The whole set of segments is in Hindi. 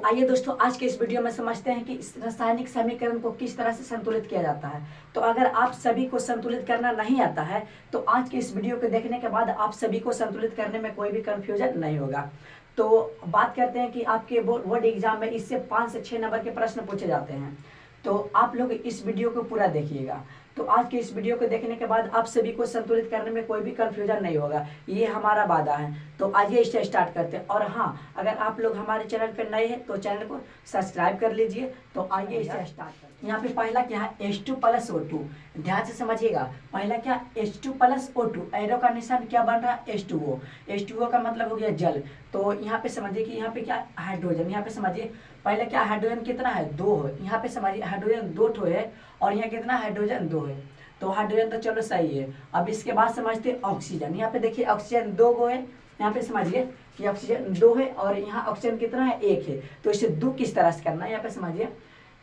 आइए दोस्तों, आज के इस वीडियो में समझते हैं कि इस रासायनिक समीकरण को किस तरह से संतुलित किया जाता है। तो अगर आप सभी को संतुलित करना नहीं आता है तो आज के इस वीडियो को देखने के बाद आप सभी को संतुलित करने में कोई भी कंफ्यूजन नहीं होगा। तो बात करते हैं कि आपके बोर्ड एग्जाम में इससे 5 से 6 नंबर के प्रश्न पूछे जाते हैं। तो आप लोग इस वीडियो को पूरा देखिएगा। तो आज के इस वीडियो को देखने के बाद आप सभी को संतुलित करने में कोई भी कंफ्यूजन नहीं होगा, ये हमारा वादा है। तो आइए इसे स्टार्ट करते हैं। और हाँ, अगर आप लोग हमारे चैनल पर नए हैं तो चैनल को सब्सक्राइब कर लीजिए। तो आइए इसे स्टार्ट करते हैं। यहाँ पे पहला क्या है, H2 + O2। ध्यान से समझिएगा, पहला क्या H2 + O2, एरो का निशान क्या बन रहा है, H2O। H2O का मतलब हो गया जल। तो यहाँ पे समझिए कि यहाँ पे क्या हाइड्रोजन, यहाँ पे समझिए पहले क्या हाइड्रोजन कितना है, 2 है। यहाँ पे समझिए हाइड्रोजन 2 ठो है और यहाँ कितना हाइड्रोजन 2 है। तो हाइड्रोजन तो चलो सही है। अब इसके बाद समझते हैं ऑक्सीजन। यहाँ पे देखिए ऑक्सीजन 2 गो है। यहाँ पे समझिए कि ऑक्सीजन 2 है और यहाँ ऑक्सीजन कितना है, 1 है। तो इसे 2 किस तरह से करना है, यहाँ पे समझिए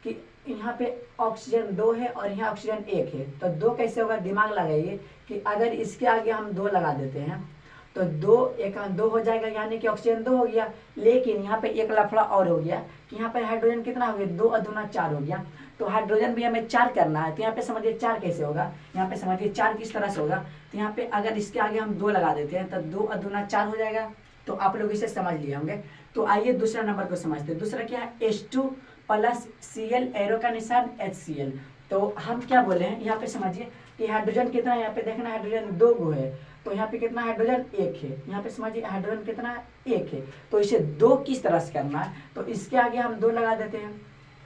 कि यहाँ पे ऑक्सीजन 2 है और यहाँ ऑक्सीजन 1 है। तो 2 कैसे होगा, दिमाग लगाइए कि अगर इसके आगे हम 2 लगा देते हैं तो 2 1 2 हो जाएगा, यानी कि ऑक्सीजन 2 हो गया। लेकिन यहाँ पे एक लफड़ा और हो गया कि यहाँ पे हाइड्रोजन कितना हो गया, 2 और 2 4 हो गया। तो हाइड्रोजन भी हमें 4 करना है। तो यहाँ पे समझिए 4 कैसे होगा, यहाँ पे समझिए 4 किस तरह से होगा। तो यहाँ पे अगर इसके आगे हम 2 लगा देते हैं तो 2 और 2 4 हो जाएगा। तो आप लोग इसे समझ लिए होंगे। तो आइए दूसरा नंबर को समझते हैं। दूसरा क्या है, H2 + Cl, एरो का निशान HCl। तो हम क्या बोले हैं, यहाँ पे समझिए कि हाइड्रोजन कितना है, यहाँ पे देखना हाइड्रोजन 2 गो है। तो यहाँ पे कितना हाइड्रोजन, 1 है। यहाँ पे समझिए हाइड्रोजन कितना है, 1 है। तो इसे 2 किस तरह से करना है, तो इसके आगे हम 2 लगा देते हैं।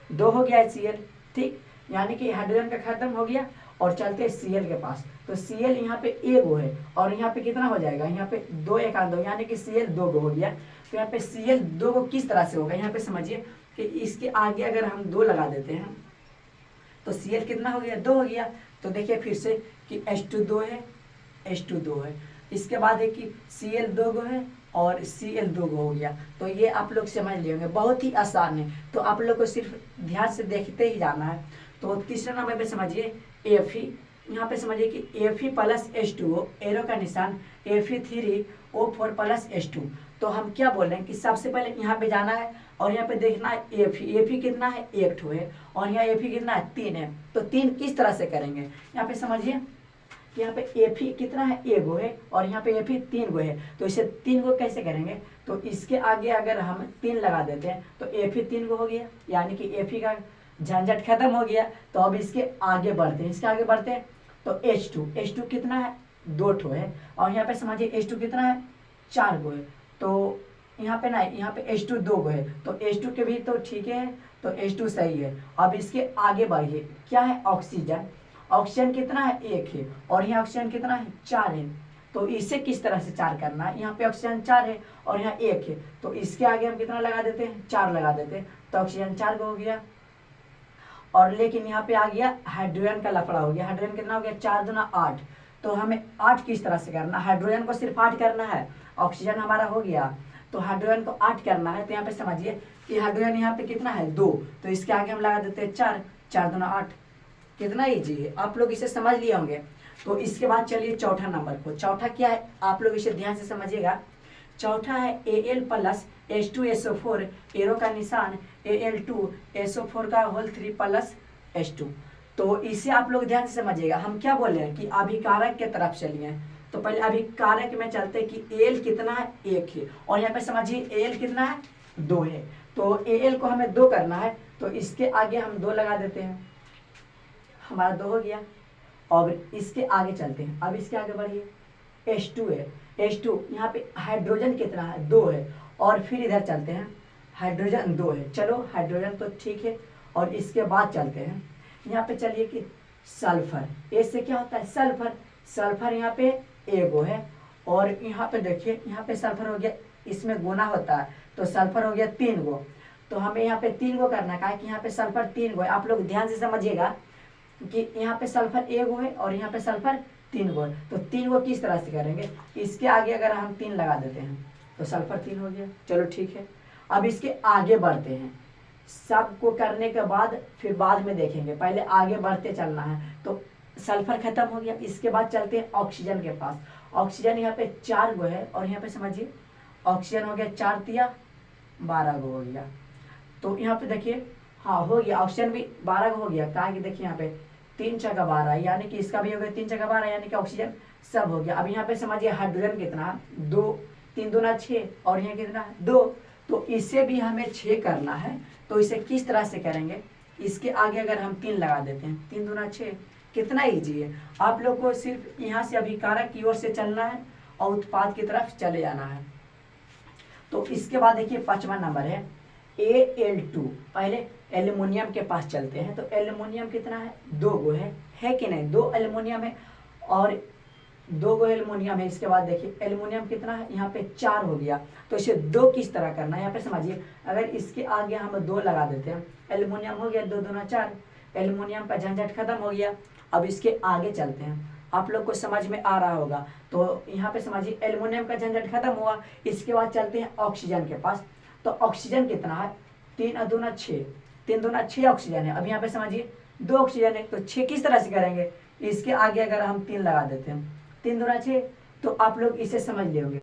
2 हो गया HCl, ठीक, यानी कि हाइड्रोजन का खत्म हो गया और चलते हैं Cl के पास। तो Cl यहाँ पे 1 गो है और यहाँ पे कितना हो जाएगा, यहाँ पे 2 1 2, यानी कि Cl 2 गो हो गया। तो यहाँ पे Cl 2 गो किस तरह से होगा, यहाँ पे समझिए कि इसके आगे अगर हम 2 लगा देते हैं तो Cl कितना हो गया, 2 हो गया। तो देखिए फिर से कि H2 2 है, H2 2 है। इसके बाद है कि Cl 2 गो है और Cl 2 गो हो गया। तो ये आप लोग समझ लिए होंगे, बहुत ही आसान है। तो आप लोग को सिर्फ ध्यान से देखते ही जाना है। तो तीसरा नंबर पे समझिए Fe। यहाँ पे समझिए कि Fe + H2O, एरो का निशान Fe3O4 + H2। तो हम क्या बोल रहे हैं कि सबसे पहले यहाँ पे जाना है और यहाँ पे देखना है Fe कितना है, 1 ठो है और यहाँ Fe कितना है, 3 है। तो 3 किस तरह से करेंगे, यहाँ पे समझिए कि यहाँ पे Fe कितना है, 1 गो है और यहाँ पे Fe 3 गो है। तो इसे 3 गो कैसे करेंगे, तो इसके आगे अगर हम 3 लगा देते हैं तो Fe 3 गो हो गया, यानी कि Fe का झंझट खत्म हो गया। तो अब इसके आगे बढ़ते हैं, इसके आगे बढ़ते हैं तो H2 कितना है, 2 ठो है और यहाँ पे समझिए H2 कितना है, 4 गो है। तो यहाँ पे ना, यहाँ पे H2 2 गो है। तो H2 के भी तो ठीक है, तो H2 सही है। अब इसके आगे बढ़िए, क्या है, ऑक्सीजन कितना है, 1 है और यहाँ ऑक्सीजन कितना है, 4 है। तो इसे किस तरह से 4 करना है, यहाँ पे ऑक्सीजन 4 है और यहाँ 1 है। तो इसके आगे हम कितना लगा देते हैं, 4 लगा देते हैं। तो ऑक्सीजन 4 गो हो गया। और लेकिन यहाँ पे आ गया हाइड्रोजन का लफड़ा हो गया। हाइड्रोजन कितना हो गया, 4 दूना 8। तो हमें 8 किस तरह से करना, हाइड्रोजन को सिर्फ 8 करना है, ऑक्सीजन हमारा हो गया। तो हाइड्रोजन को 8 करना है। तो यहाँ पे समझिए कि हाइड्रोजन यहाँ पे कितना है, 2। तो इसके आगे हम लगा देते हैं 4, 4 दूना 8। कितना ईजी है, आप लोग इसे समझ लिए होंगे। तो इसके बाद चलिए चौथा नंबर को। चौथा क्या है, आप लोग इसे ध्यान से समझिएगा। चौथा है Al + H2SO4, एरो का निशान Al2SO4 का होल 3 + H2। तो इसे आप लोग ध्यान से समझिएगा। हम क्या बोल रहे हैं कि अभिकारक के तरफ चलिए। तो पहले अभिकारक में चलते कि Al कितना है, 1 है और यहाँ पे समझिए Al कितना है, 2 है। तो Al को हमें 2 करना है। तो इसके आगे हम 2 लगा देते हैं, हमारा 2 हो गया। और इसके आगे चलते हैं, अब इसके आगे बढ़िए, H2 है। H2 यहाँ पे हाइड्रोजन कितना है, 2 है और फिर इधर चलते हैं, हाइड्रोजन 2 है। चलो हाइड्रोजन तो ठीक है। और इसके बाद चलते हैं, यहाँ पे चलिए कि सल्फर, इससे क्या होता है, सल्फर यहाँ पे 1 गो है और यहाँ पे देखिए, यहाँ पे सल्फर हो गया, इसमें गुना होता है तो सल्फर हो गया 3 गो। तो हमें यहाँ पे 3 गो करना है कि यहाँ पे सल्फर 3 गो है। आप लोग ध्यान से समझिएगा कि यहाँ पे सल्फर 1 गो है और यहाँ पे सल्फर 3 गो है। तो 3 गो किस तरह से करेंगे, इसके आगे अगर हम 3 लगा देते हैं तो सल्फर 3 हो गया। चलो ठीक है। अब इसके आगे बढ़ते हैं, सबको करने के बाद फिर बाद में देखेंगे, पहले आगे बढ़ते चलना है। तो सल्फर खत्म हो गया। इसके बाद चलते हैं ऑक्सीजन के पास। ऑक्सीजन यहाँ पे 4 गो है और यहाँ पे समझिए ऑक्सीजन हो गया 4 तिया 12 गो हो गया। तो यहाँ पे देखिए हाँ हो गया, ऑक्सीजन भी 12 हो गया। कहा कि देखिए यहाँ पे 3 × 12 यानी कि इसका भी हो गया 3 × 12 यानी कि ऑक्सीजन सब हो गया। अब यहाँ पे समझिए हाइड्रोजन कितना है 2, 3 दूना 6 और यहाँ कितना है 2। तो इसे भी हमें 6 करना है। तो इसे किस तरह से करेंगे, इसके आगे अगर हम 3 लगा देते हैं, 3 दूना 6, कितना ईजी है। आप लोग को सिर्फ यहाँ से अभिकारक की ओर से चलना है और उत्पाद की तरफ चले जाना है। तो इसके बाद देखिए 5वां नंबर है Al2। पहले एल्युमिनियम के पास चलते हैं। तो एल्युमिनियम कितना है 2 गो है कि नहीं, 2 एल्युमिनियम है और 2 गो एल्युमिनियम है। इसके बाद देखिए एल्युमिनियम कितना है यहाँ पे 4 हो गया। तो इसे 2 किस तरह करना है यहाँ पे समझिए, अगर इसके आगे हम 2 लगा देते हैं, एल्युमिनियम हो गया 2 दूना 4, एल्युमिनियम का झंझट खत्म हो गया। अब इसके आगे चलते हैं, आप लोग को समझ में आ रहा होगा। तो यहाँ पे समझिए एल्युमिनियम का झंझट खत्म हुआ। इसके बाद चलते हैं ऑक्सीजन के पास। तो ऑक्सीजन कितना है 3 दूना 6, 3 दूना 6 ऑक्सीजन है। अब यहाँ पे समझिए 2 ऑक्सीजन है। तो 6 किस तरह से करेंगे, इसके आगे अगर हम 3 लगा देते हैं, 3 दूना 6, तो आप लोग इसे समझ लेंगे।